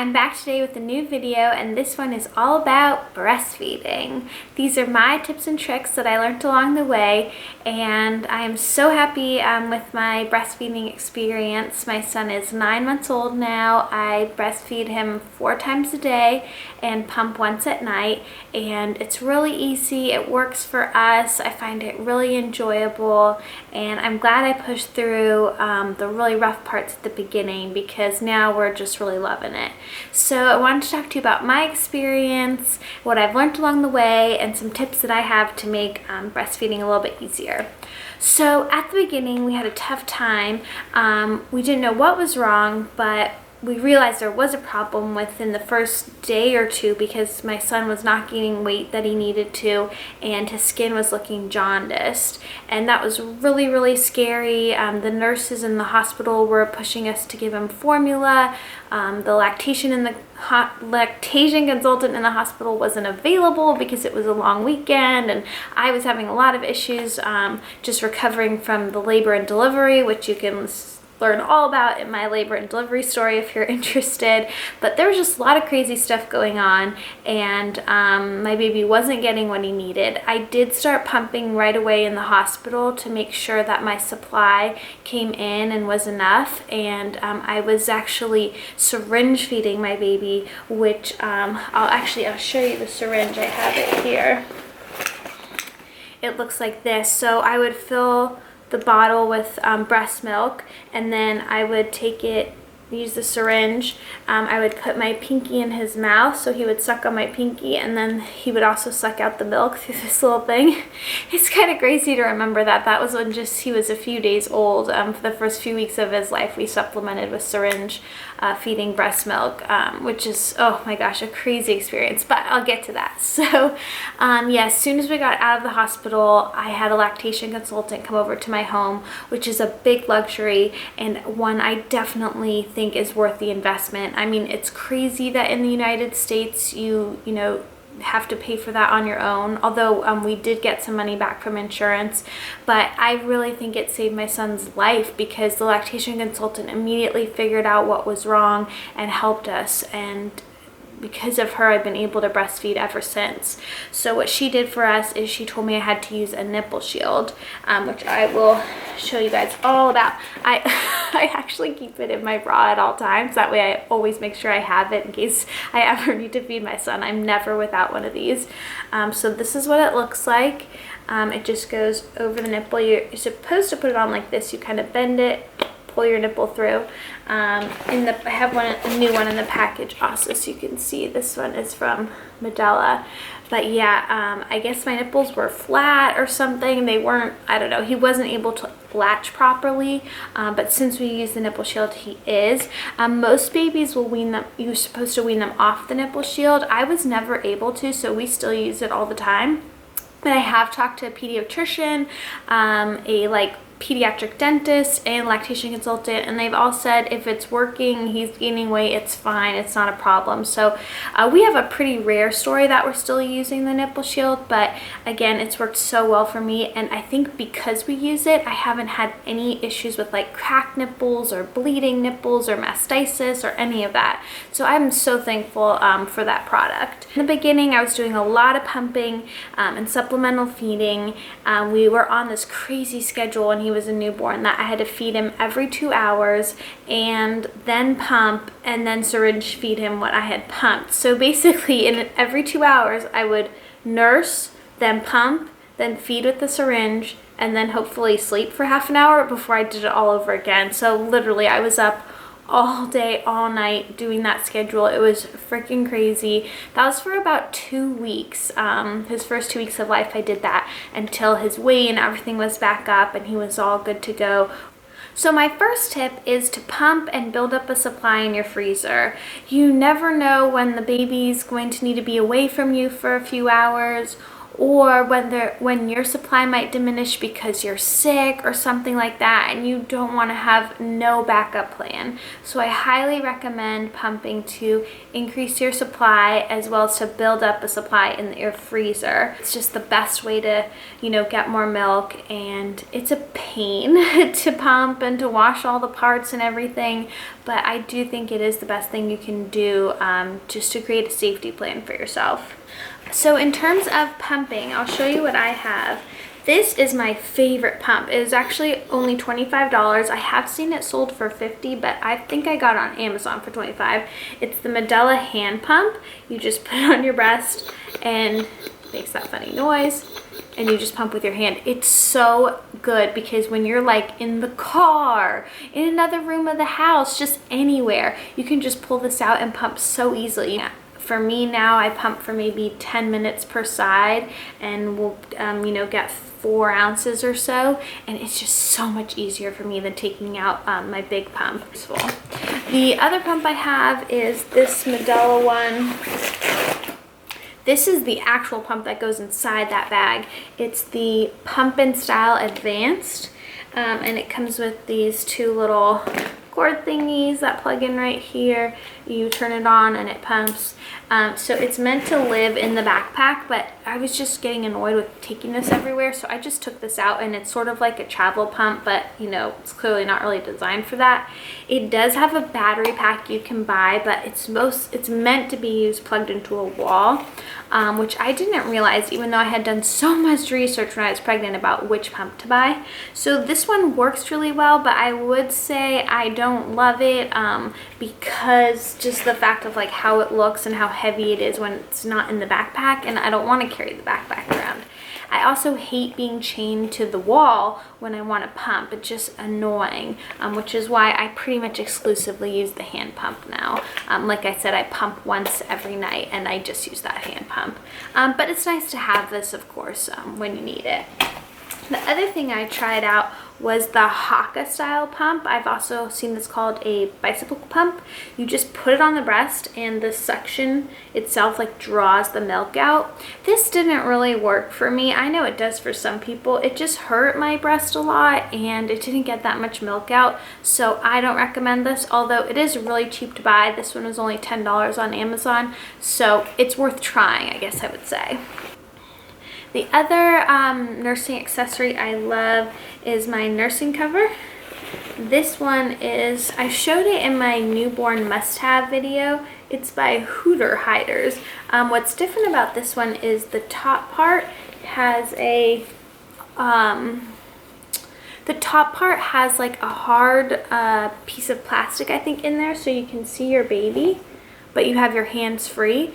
I'm back today with a new video, and this one is all about breastfeeding. These are my tips and tricks that I learned along the way, and I am so happy with my breastfeeding experience. My son is 9 months old now. I breastfeed him 4 times a day and pump once at night, and it's really easy. It works for us. I find it really enjoyable, and I'm glad I pushed through the really rough parts at the beginning, because now we're just really loving it. So I wanted to talk to you about my experience, what I've learned along the way, and some tips that I have to make breastfeeding a little bit easier. So at the beginning, we had a tough time. We didn't know what was wrong, but we realized there was a problem within the first day or two, because my son was not gaining weight that he needed to, and his skin was looking jaundiced, and that was really, really scary. The nurses in the hospital were pushing us to give him formula. The lactation consultant in the hospital wasn't available because it was a long weekend, and I was having a lot of issues just recovering from the labor and delivery, which you can learn all about in my labor and delivery story if you're interested. But there was just a lot of crazy stuff going on, and my baby wasn't getting what he needed. I did start pumping right away in the hospital to make sure that my supply came in and was enough, and I was actually syringe feeding my baby, which I'll show you the syringe. I have it here. It looks like this. So I would fill the bottle with breast milk, and then I would take it, use the syringe. I would put my pinky in his mouth so he would suck on my pinky, and then he would also suck out the milk through this little thing. It's kind of crazy to remember that. That was when he was a few days old. For the first few weeks of his life, we supplemented with syringe feeding breast milk, which is, oh my gosh, a crazy experience, but I'll get to that. So yeah, as soon as we got out of the hospital, I had a lactation consultant come over to my home, which is a big luxury, and one I definitely think is worth the investment. I mean, it's crazy that in the United States you have to pay for that on your own, although we did get some money back from insurance. But I really think it saved my son's life, because the lactation consultant immediately figured out what was wrong and helped us, and because of her, I've been able to breastfeed ever since. So what she did for us is she told me I had to use a nipple shield, which I will show you guys all about. I actually keep it in my bra at all times. That way I always make sure I have it in case I ever need to feed my son. I'm never without one of these. So this is what it looks like. It just goes over the nipple. You're supposed to put it on like this. You kind of bend it, pull your nipple through. I have a new one in the package also, so you can see this one is from Medela. But yeah, I guess my nipples were flat or something. They weren't, I don't know, he wasn't able to latch properly, but since we use the nipple shield, he is. Most babies will wean them, you're supposed to wean them off the nipple shield. I was never able to, so we still use it all the time. But I have talked to a pediatrician, a pediatric dentist, and lactation consultant, and they've all said if it's working, he's gaining weight, it's fine, it's not a problem. So we have a pretty rare story that we're still using the nipple shield, but again, it's worked so well for me, and I think because we use it, I haven't had any issues with like cracked nipples or bleeding nipples or mastitis or any of that. So I'm so thankful for that product. In the beginning, I was doing a lot of pumping and supplemental feeding. We were on this crazy schedule when he was a newborn that I had to feed him every 2 hours, and then pump, and then syringe feed him what I had pumped. So basically, every 2 hours, I would nurse, then pump, then feed with the syringe, and then hopefully sleep for half an hour before I did it all over again. So literally, I was up all day, all night doing that schedule. It was freaking crazy. That was for about 2 weeks. His first 2 weeks of life, I did that until his weight and everything was back up and he was all good to go. So my first tip is to pump and build up a supply in your freezer. You never know when the baby's going to need to be away from you for a few hours, or when your supply might diminish because you're sick or something like that and you don't want to have no backup plan. So I highly recommend pumping to increase your supply as well as to build up a supply in your freezer. It's just the best way to, get more milk, and it's a pain to pump and to wash all the parts and everything, but I do think it is the best thing you can do just to create a safety plan for yourself. So in terms of pumping, I'll show you what I have. This is my favorite pump. It is actually only $25. I have seen it sold for $50, but I think I got it on Amazon for $25. It's the Medela hand pump. You just put it on your breast and it makes that funny noise, and you just pump with your hand. It's so good because when you're like in the car, in another room of the house, just anywhere, you can just pull this out and pump so easily. For me now, I pump for maybe 10 minutes per side, and we'll get 4 ounces or so, and it's just so much easier for me than taking out my big pump. The other pump I have is this Medela one. This is the actual pump that goes inside that bag. It's the Pump and Style Advanced, and it comes with these 2 little cord thingies that plug in right here. You turn it on and it pumps. So it's meant to live in the backpack, but I was just getting annoyed with taking this everywhere, so I just took this out, and it's sort of like a travel pump, but it's clearly not really designed for that. It does have a battery pack you can buy, but it's meant to be used plugged into a wall, which I didn't realize, even though I had done so much research when I was pregnant about which pump to buy. So this one works really well, but I would say I don't love it because just the fact of like how it looks and how heavy it is when it's not in the backpack, and I don't want to carry the backpack around. I also hate being chained to the wall when I want to pump. It's just annoying, which is why I pretty much exclusively use the hand pump now. Like I said, I pump once every night, and I just use that hand pump. But it's nice to have this, of course, when you need it. The other thing I tried out was the Haka style pump. I've also seen this called a bicycle pump. You just put it on the breast, and the suction itself like draws the milk out. This didn't really work for me. I know it does for some people. It just hurt my breast a lot, and it didn't get that much milk out, so I don't recommend this, although it is really cheap to buy. This one was only $10 on Amazon, so it's worth trying, I guess I would say. The other nursing accessory I love is my nursing cover. This one is, I showed it in my newborn must-have video. It's by Hooter Hiders. What's different about this one is the top part has a, like a hard piece of plastic, I think, in there, so you can see your baby, but you have your hands free.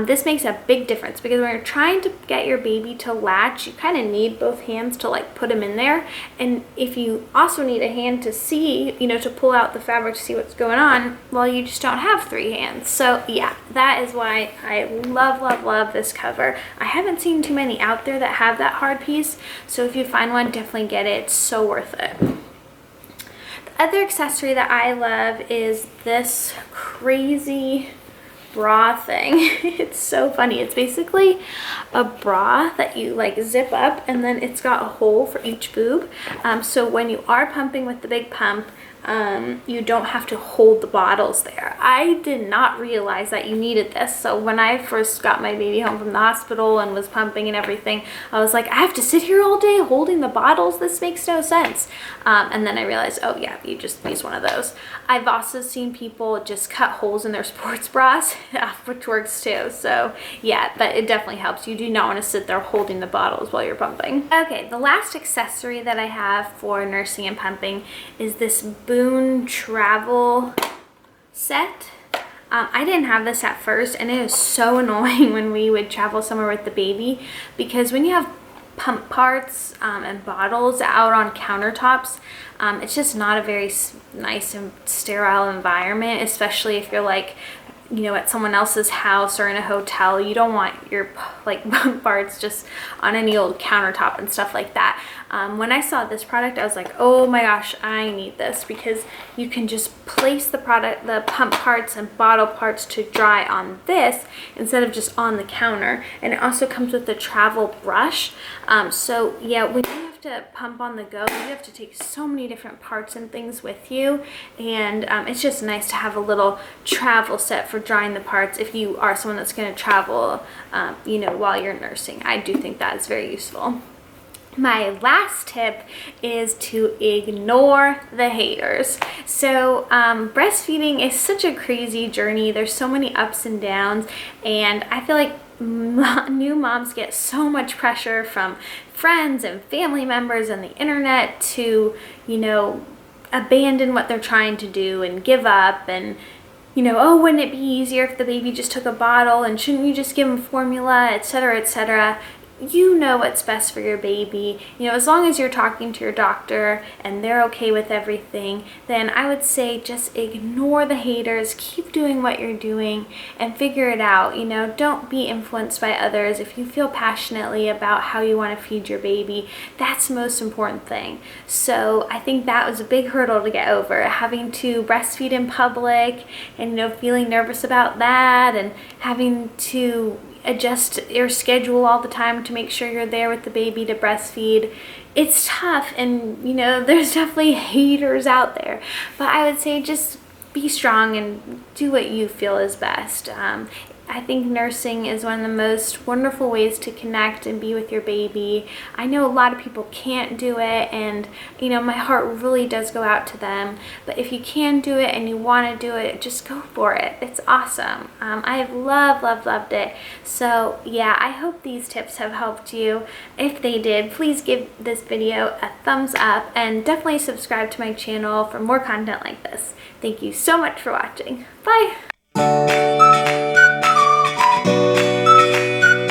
This makes a big difference because when you're trying to get your baby to latch, you kind of need both hands to like put him in there. And if you also need a hand to see, to pull out the fabric to see what's going on, well, you just don't have 3 hands. So yeah, that is why I love, love, love this cover. I haven't seen too many out there that have that hard piece. So if you find one, definitely get it. It's so worth it. Other accessory that I love is this crazy bra thing. It's so funny. It's basically a bra that you like zip up, and then it's got a hole for each boob. So when you are pumping with the big pump, you don't have to hold the bottles there. I did not realize that you needed this. So when I first got my baby home from the hospital and was pumping and everything, I was like, I have to sit here all day holding the bottles? This makes no sense. And then I realized, oh yeah, you just use one of those. I've also seen people just cut holes in their sports bras, which works too. So yeah, but it definitely helps. You do not want to sit there holding the bottles while you're pumping. Okay, the last accessory that I have for nursing and pumping is this Boone travel set. I didn't have this at first, and it was so annoying when we would travel somewhere with the baby, because when you have pump parts and bottles out on countertops, it's just not a very nice and sterile environment, especially if you're like you know, at someone else's house or in a hotel. You don't want your like parts just on any old countertop and stuff like that. When I saw this product, I was like, oh my gosh, I need this, because you can just place the pump parts and bottle parts to dry on this instead of just on the counter. And it also comes with a travel brush. So yeah, when you have to pump on the go, you have to take so many different parts and things with you, and it's just nice to have a little travel set for drying the parts if you are someone that's going to travel, you know, while you're nursing. I do think that is very useful. My last tip is to ignore the haters. So breastfeeding is such a crazy journey. There's so many ups and downs, and I feel like new moms get so much pressure from friends and family members and the internet to, you know, abandon what they're trying to do and give up, and, you know, oh, wouldn't it be easier if the baby just took a bottle, and shouldn't you just give them formula, etc., etc. You know what's best for your baby. You know, as long as you're talking to your doctor and they're okay with everything, then I would say just ignore the haters, keep doing what you're doing, and figure it out. You know, don't be influenced by others. If you feel passionately about how you want to feed your baby, that's the most important thing. So I think that was a big hurdle to get over, having to breastfeed in public and, you know, feeling nervous about that, and having to adjust your schedule all the time to make sure you're there with the baby to breastfeed. It's tough, and, you know, there's definitely haters out there, but I would say just be strong and do what you feel is best. I think nursing is one of the most wonderful ways to connect and be with your baby. I know a lot of people can't do it, and, you know, my heart really does go out to them. But if you can do it and you want to do it, just go for it. It's awesome. I've loved it. So yeah, I hope these tips have helped you. If they did, please give this video a thumbs up, and definitely subscribe to my channel for more content like this. Thank you so much for watching. Bye!